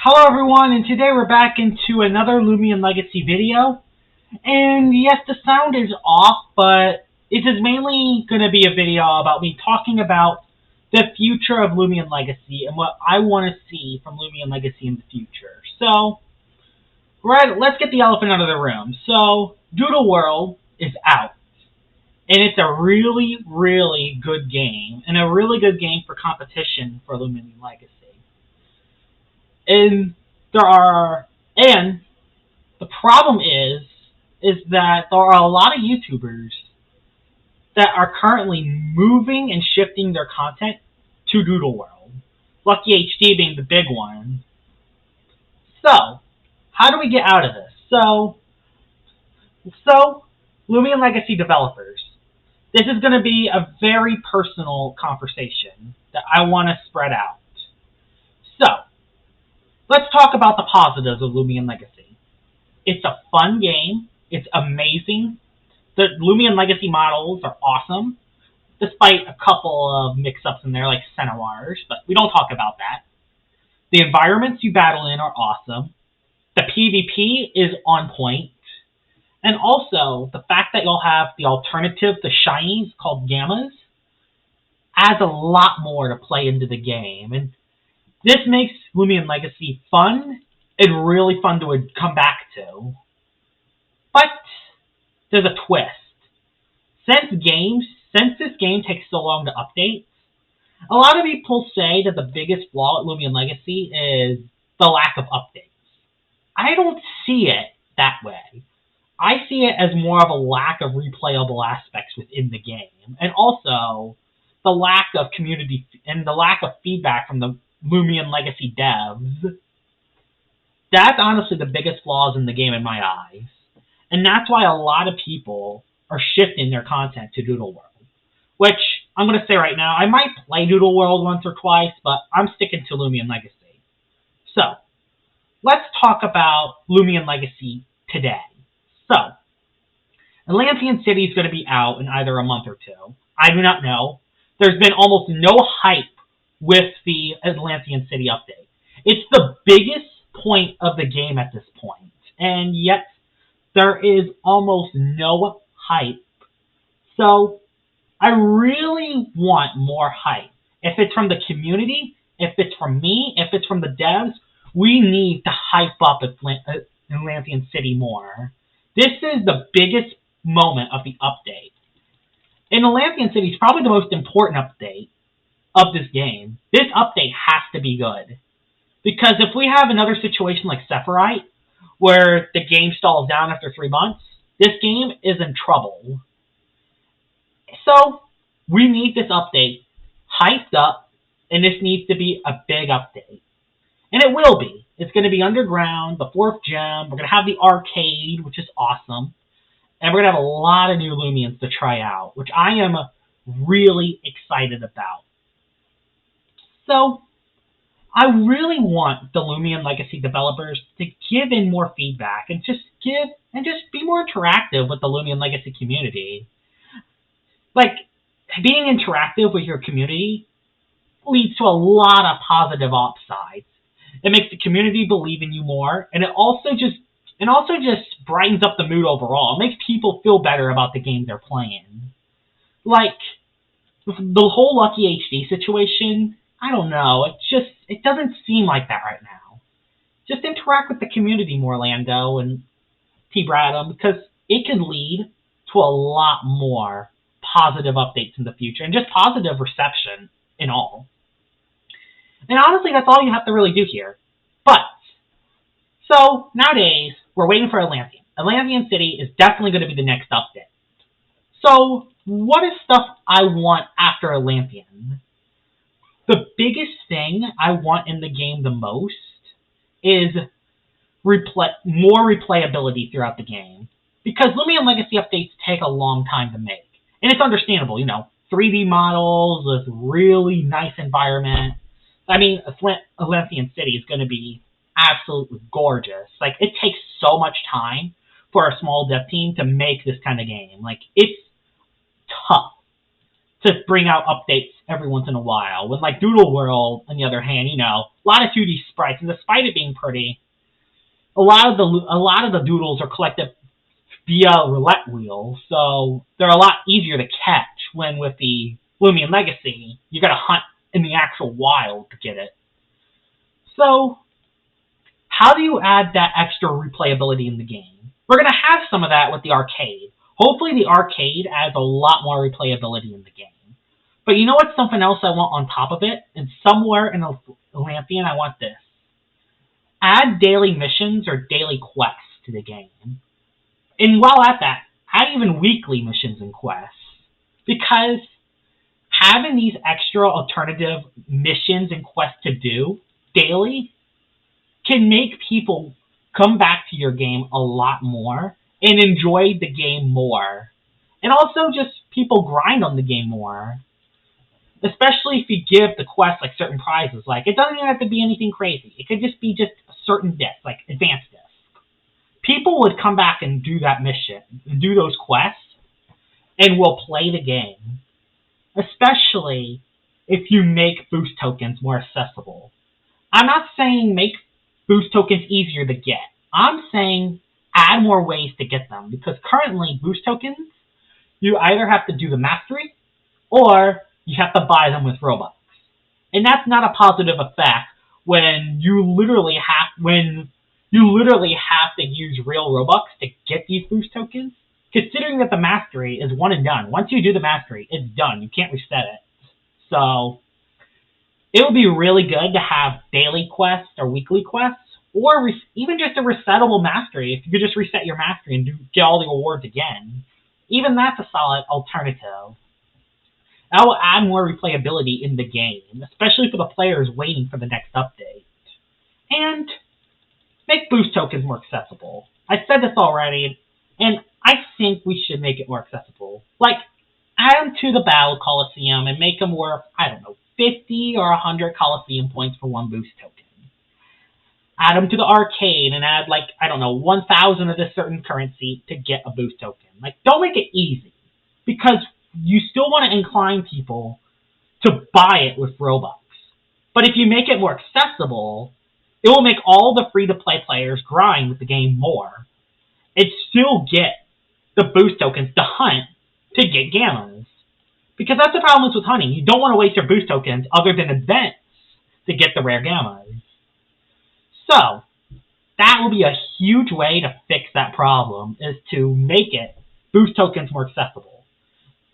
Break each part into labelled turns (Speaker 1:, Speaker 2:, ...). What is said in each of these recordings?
Speaker 1: Hello everyone, and today we're back into another Loomian Legacy video. And yes, the sound is off, but it is mainly going to be a video about me talking about the future of Loomian Legacy and what I want to see from Loomian Legacy in the future. So, let's get the elephant out of the room. So, Doodle World is out. And it's a really, really good game, and a really good game for competition for Loomian Legacy. And the problem is that there are a lot of YouTubers that are currently moving and shifting their content to Doodle World. Lucky HD being the big one. So, how do we get out of this? So Loomian Legacy developers, this is going to be a very personal conversation that I want to spread out. So, let's talk about the positives of Loomian Legacy. It's a fun game. It's amazing. The Loomian Legacy models are awesome, despite a couple of mix-ups in there, like Centaurs, but we don't talk about that. The environments you battle in are awesome. The PvP is on point. And also, the fact that you'll have the alternative to shinies called gammas adds a lot more to play into the game. And this makes Loomian Legacy fun and really fun to come back to. But there's a twist. Since this game takes so long to update, a lot of people say that the biggest flaw at Loomian Legacy is the lack of updates. I don't see it that way. I see it as more of a lack of replayable aspects within the game, and also the lack of community and the lack of feedback from the Loomian Legacy devs. That's honestly the biggest flaws in the game in my eyes. And that's why a lot of people are shifting their content to Doodle World. Which, I'm going to say right now, I might play Doodle World once or twice, but I'm sticking to Loomian Legacy. So, let's talk about Loomian Legacy today. So, Atlantean City is going to be out in either a month or two. I do not know. There's been almost no hype with the Atlantean City update. It's the biggest point of the game at this point, and yet there is almost no hype. So, I really want more hype. If it's from the community, if it's from me, if it's from the devs, we need to hype up Atlantean City more. This is the biggest moment of the update. And Atlantean City is probably the most important update of this game. This update has to be good. Because if we have another situation like Sephirite, where the game stalls down after 3 months, this game is in trouble. So, we need this update hyped up, and this needs to be a big update. And it will be. It's going to be underground, the 4th gem, we're going to have the arcade, which is awesome, and we're going to have a lot of new Loomians to try out, which I am really excited about. So, I really want the Loomian Legacy developers to give in more feedback and just be more interactive with the Loomian Legacy community. Like, being interactive with your community leads to a lot of positive upsides. It makes the community believe in you more, and it also just brightens up the mood overall. It makes people feel better about the game they're playing. Like, the whole Lucky HD situation, I don't know, it doesn't seem like that right now. Just interact with the community more, Lando and T. Bradham, because it could lead to a lot more positive updates in the future, and just positive reception in all. And honestly, that's all you have to really do here. But, so, nowadays, we're waiting for Atlantean. Atlantean City is definitely going to be the next update. So, what is stuff I want after Atlantean? The biggest thing I want in the game the most is more replayability throughout the game. Because Loomian Legacy updates take a long time to make. And it's understandable, 3D models with really nice environment. I mean, Atlantean City is going to be absolutely gorgeous. Like, it takes so much time for a small dev team to make this kind of game. Like, it's tough to bring out updates every once in a while. When like Doodle World, on the other hand, you know, a lot of 2D sprites, and despite it being pretty, a lot of the doodles are collected via roulette wheel, so they're a lot easier to catch. When with the Loomian Legacy, you gotta hunt in the actual wild to get it. So, how do you add that extra replayability in the game? We're gonna have some of that with the arcade. Hopefully the arcade adds a lot more replayability in the game. But you know what's something else I want on top of it? And somewhere in Olympian, I want this. Add daily missions or daily quests to the game. And while at that, add even weekly missions and quests. Because having these extra alternative missions and quests to do daily can make people come back to your game a lot more and enjoy the game more. And also just people grind on the game more. Especially if you give the quest like certain prizes. Like, it doesn't even have to be anything crazy. It could just be just a certain disc, like advanced disc. People would come back and do that mission, and do those quests, and will play the game. Especially if you make boost tokens more accessible. I'm not saying make boost tokens easier to get. I'm saying add more ways to get them. Because currently, boost tokens, you either have to do the mastery, or you have to buy them with Robux. And that's not a positive effect when you literally have to use real Robux to get these boost tokens, considering that the mastery is one and done. Once you do the mastery, it's done. You can't reset it. So, it would be really good to have daily quests or weekly quests, or even just a resettable mastery. If you could just reset your mastery and get all the rewards again, even that's a solid alternative. That will add more replayability in the game, especially for the players waiting for the next update. And make boost tokens more accessible. I said this already, and I think we should make it more accessible. Like, add them to the Battle Coliseum and make them worth, 50 or 100 Coliseum points for one boost token. Add them to the arcade and add, 1,000 of this certain currency to get a boost token. Like, don't make it easy, because you still want to incline people to buy it with Robux. But if you make it more accessible, it will make all the free-to-play players grind with the game more, and still get the boost tokens to hunt to get gammas. Because that's the problem with hunting. You don't want to waste your boost tokens other than events to get the rare gammas. So, that will be a huge way to fix that problem, is to make it boost tokens more accessible.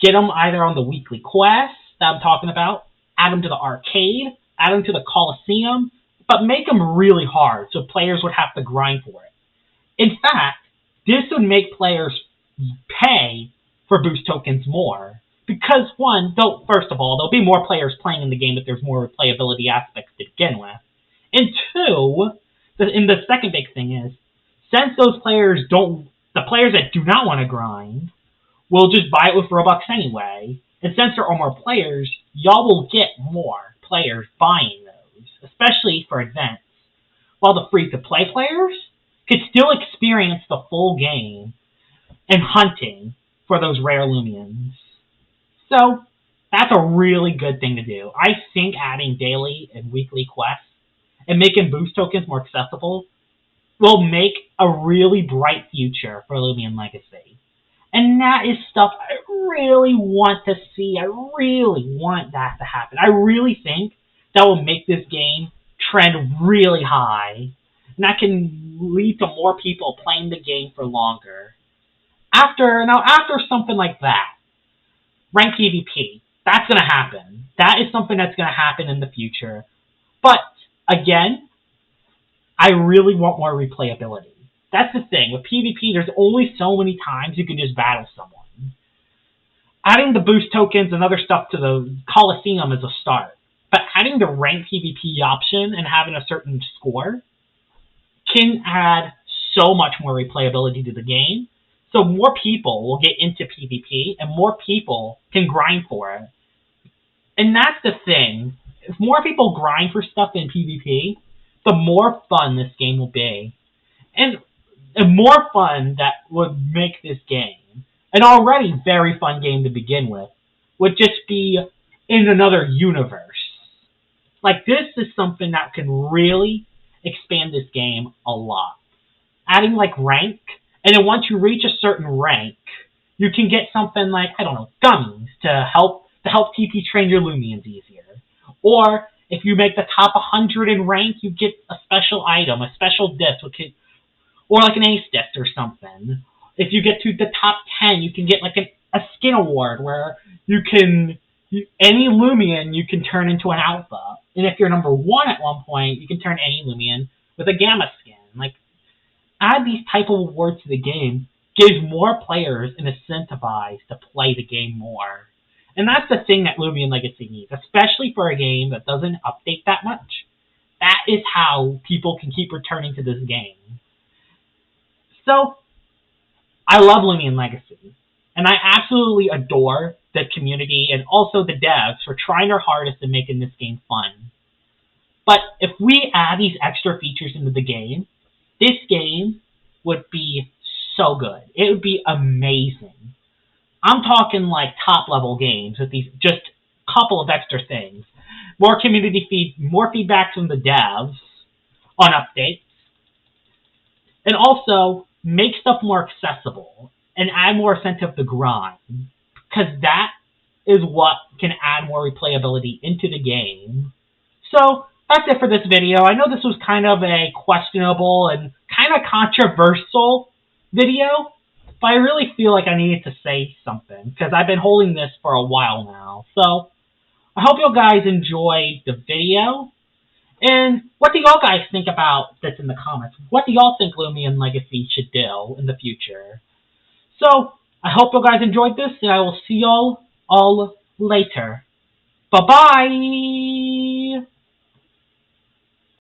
Speaker 1: Get them either on the weekly quests that I'm talking about, add them to the arcade, add them to the Coliseum, but make them really hard so players would have to grind for it. In fact, this would make players pay for boost tokens more. Because first of all, there'll be more players playing in the game if there's more replayability aspects to begin with. And two, the second big thing is, since the players that do not want to grind will just buy it with Robux anyway, and since there are more players, y'all will get more players buying those, especially for events, while the free-to-play players could still experience the full game and hunting for those rare Loomians. So, that's a really good thing to do. I think adding daily and weekly quests and making boost tokens more accessible will make a really bright future for Loomian Legacy. And that is stuff I really want to see. I really want that to happen. I really think that will make this game trend really high. And that can lead to more people playing the game for longer. After something like that, ranked PvP, that's going to happen. That is something that's going to happen in the future. But, again, I really want more replayability. That's the thing. With PvP, there's only so many times you can just battle someone. Adding the boost tokens and other stuff to the Coliseum is a start. But adding the ranked PvP option and having a certain score can add so much more replayability to the game. So more people will get into PvP, and more people can grind for it. And that's the thing. If more people grind for stuff in PvP, the more fun this game will be. And more fun that would make this game, an already very fun game to begin with, would just be in another universe. Like, this is something that can really expand this game a lot. Adding, like, rank, and then once you reach a certain rank, you can get something like, I don't know, gummies to help TP train your Loomians easier. Or, if you make the top 100 in rank, you get a special item, a special disc, or like an ace disc or something. If you get to the top 10, you can get like a skin award where any Loomian you can turn into an alpha. And if you're number 1 at one point, you can turn any Loomian with a gamma skin. Like, add these type of awards to the game gives more players an incentivized to play the game more. And that's the thing that Loomian Legacy needs, especially for a game that doesn't update that much. That is how people can keep returning to this game. So, I love Loomian Legacy. And I absolutely adore the community and also the devs for trying their hardest in making this game fun. But if we add these extra features into the game, this game would be so good. It would be amazing. I'm talking like top level games with these just couple of extra things. More more feedback from the devs on updates. And also make stuff more accessible and add more incentive to grind. Because that is what can add more replayability into the game. So that's it for this video. I know this was kind of a questionable and kind of controversial video, but I really feel like I needed to say something because I've been holding this for a while now. So I hope you guys enjoyed the video. And what do y'all guys think about this in the comments? What do y'all think Loomian Legacy should do in the future? So I hope you guys enjoyed this, and I will see y'all all later. Bye-bye!